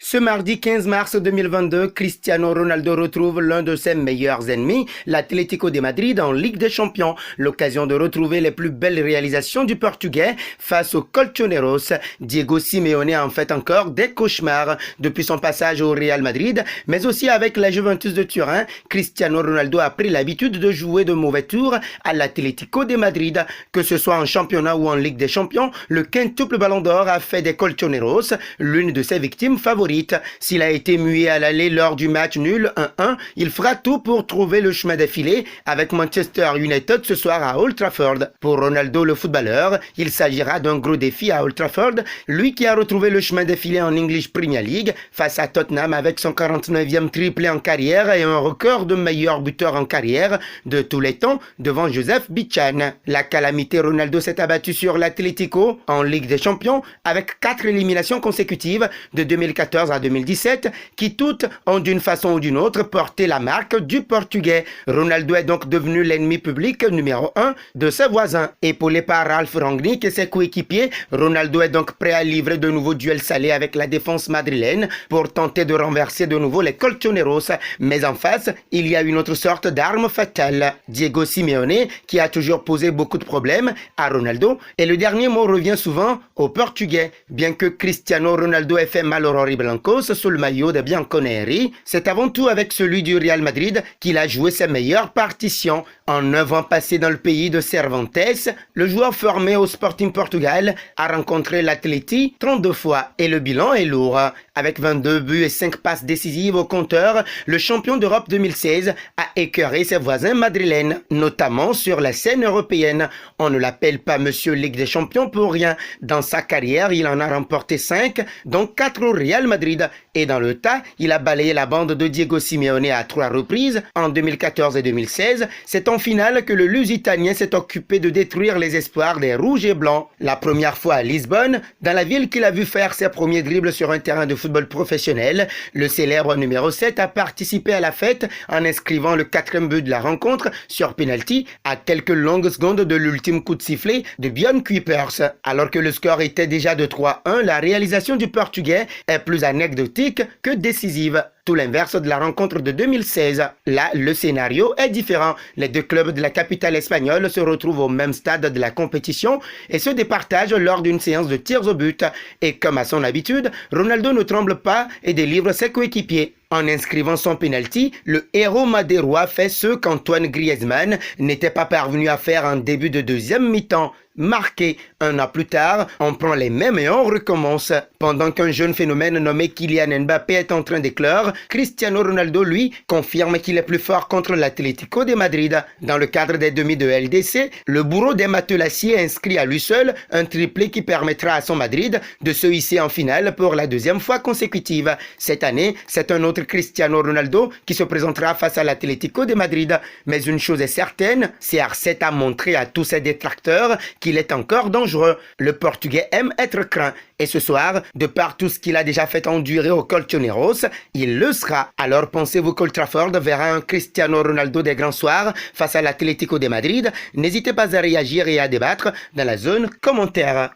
Ce mardi 15 mars 2022, Cristiano Ronaldo retrouve l'un de ses meilleurs ennemis, l'Atlético de Madrid en Ligue des Champions. L'occasion de retrouver les plus belles réalisations du Portugais face aux Colchoneros. Diego Simeone a en fait encore des cauchemars depuis son passage au Real Madrid, mais aussi avec la Juventus de Turin. Cristiano Ronaldo a pris l'habitude de jouer de mauvais tours à l'Atlético de Madrid. Que ce soit en championnat ou en Ligue des Champions, le quintuple Ballon d'Or a fait des Colchoneros l'une de ses victimes favorites. S'il a été muet à l'aller lors du match nul 1-1, il fera tout pour trouver le chemin défilé avec Manchester United ce soir à Old Trafford. Pour Ronaldo le footballeur, il s'agira d'un gros défi à Old Trafford, lui qui a retrouvé le chemin défilé en English Premier League face à Tottenham avec son 49e triplé en carrière et un record de meilleur buteur en carrière de tous les temps devant Joseph Bichan. La calamité Ronaldo s'est abattue sur l'Atlético en Ligue des Champions avec 4 éliminations consécutives de 2014 à 2017 qui toutes ont d'une façon ou d'une autre porté la marque du Portugais. Ronaldo est donc devenu l'ennemi public numéro 1 de ses voisins. Épaulé par Ralf Rangnick et ses coéquipiers, Ronaldo est donc prêt à livrer de nouveaux duels salés avec la défense madrilène pour tenter de renverser de nouveau les Colchoneros. Mais en face, il y a une autre sorte d'arme fatale. Diego Simeone, qui a toujours posé beaucoup de problèmes à Ronaldo, et le dernier mot revient souvent aux Portugais. Bien que Cristiano Ronaldo ait fait mal au Rory Blancos sous le maillot de Bianconeri, c'est avant tout avec celui du Real Madrid qu'il a joué ses meilleures partitions. En 9 ans passés dans le pays de Cervantes, le joueur formé au Sporting Portugal a rencontré l'Atleti 32 fois et le bilan est lourd. Avec 22 buts et 5 passes décisives au compteur, le champion d'Europe 2016 a écœuré ses voisins madrilènes, notamment sur la scène européenne. On ne l'appelle pas Monsieur Ligue des Champions pour rien. Dans sa carrière, il en a remporté 5, dont 4 au Real Madrid. Et dans le tas, il a balayé la bande de Diego Simeone à 3 reprises, en 2014 et 2016. C'est en finale que le Lusitanien s'est occupé de détruire les espoirs des Rouges et Blancs. La première fois à Lisbonne, dans la ville qu'il a vu faire ses premiers dribbles sur un terrain de football professionnel, le célèbre numéro 7 a participé à la fête en inscrivant le 4e but de la rencontre sur penalty à quelques longues secondes de l'ultime coup de sifflet de Björn Kuipers. Alors que le score était déjà de 3-1, la réalisation du Portugais est plus anecdotique que décisive. Tout l'inverse de la rencontre de 2016. Là, le scénario est différent. Les deux clubs de la capitale espagnole se retrouvent au même stade de la compétition et se départagent lors d'une séance de tirs au but. Et comme à son habitude, Ronaldo ne tremble pas et délivre ses coéquipiers. En inscrivant son penalty, le héros madérois fait ce qu'Antoine Griezmann n'était pas parvenu à faire en début de deuxième mi-temps. Marqué. Un an plus tard, on prend les mêmes et on recommence. Pendant qu'un jeune phénomène nommé Kylian Mbappé est en train d'éclore, Cristiano Ronaldo, lui, confirme qu'il est plus fort contre l'Atlético de Madrid. Dans le cadre des demi de LDC, le bourreau des matelassiers inscrit à lui seul un triplé qui permettra à son Madrid de se hisser en finale pour la 2e fois consécutive. Cette année, c'est un autre Cristiano Ronaldo qui se présentera face à l'Atlético de Madrid. Mais une chose est certaine, CR7 a montré à tous ses détracteurs qu'il est encore dangereux. Le Portugais aime être craint. Et ce soir, de par tout ce qu'il a déjà fait endurer aux Colchoneros, il le sera. Alors pensez-vous qu'Old Trafford verra un Cristiano Ronaldo des grands soirs face à l'Atlético de Madrid? N'hésitez pas à réagir et à débattre dans la zone commentaire.